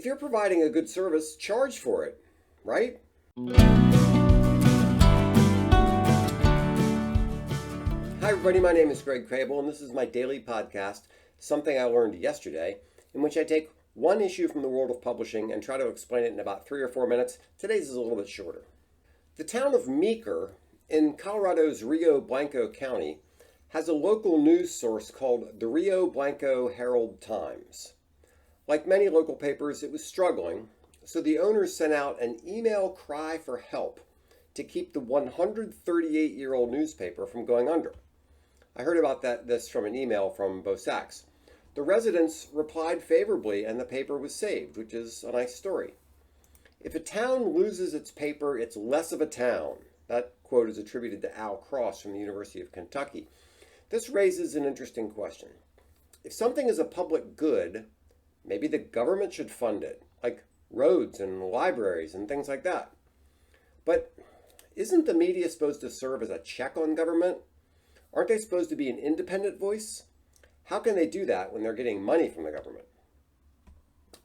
you're providing a good service, charge for it, right? Hi, everybody. My name is Greg Crable, and this is my daily podcast, Something I Learned Yesterday, in which I take one issue from the world of publishing and try to explain it in about 3 or 4 minutes. Today's is a little bit shorter. The town of Meeker in Colorado's Rio Blanco County has a local news source called the Rio Blanco Herald-Times. Like many local papers, it was struggling, so the owners sent out an email cry for help to keep the 138-year-old newspaper from going under. I heard about this from an email from Bo Sachs. The residents replied favorably and the paper was saved, which is a nice story. If a town loses its paper, it's less of a town. That quote is attributed to Al Cross from the University of Kentucky. This raises an interesting question. If something is a public good, maybe the government should fund it, like roads and libraries and things like that. But isn't the media supposed to serve as a check on government? Aren't they supposed to be an independent voice? How can they do that when they're getting money from the government?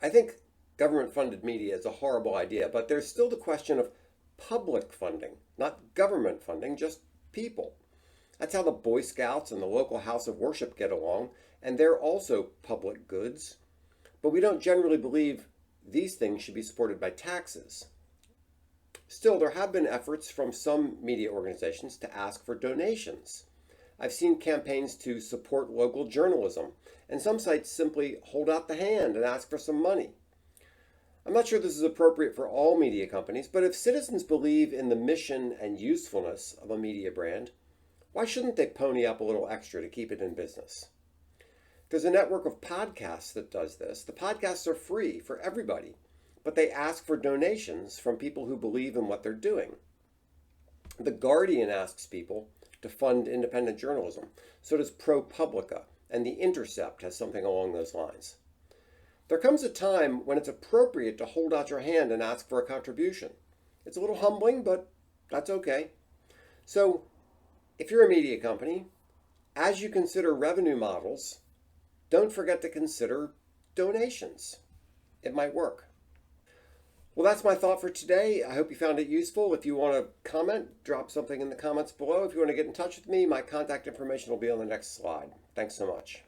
I think government-funded media is a horrible idea, but there's still the question of public funding, not government funding, just people. That's how the Boy Scouts and the local house of worship get along, and they're also public goods. But we don't generally believe these things should be supported by taxes. Still, there have been efforts from some media organizations to ask for donations. I've seen campaigns to support local journalism, and some sites simply hold out the hand and ask for some money. I'm not sure this is appropriate for all media companies, but if citizens believe in the mission and usefulness of a media brand, why shouldn't they pony up a little extra to keep it in business? There's a network of podcasts that does this. The podcasts are free for everybody, but they ask for donations from people who believe in what they're doing. The Guardian asks people to fund independent journalism. So does ProPublica, and The Intercept has something along those lines. There comes a time when it's appropriate to hold out your hand and ask for a contribution. It's a little humbling, but that's okay. So if you're a media company, as you consider revenue models, don't forget to consider donations. It might work. Well, that's my thought for today. I hope you found it useful. If you want to comment, drop something in the comments below. If you want to get in touch with me, my contact information will be on the next slide. Thanks so much.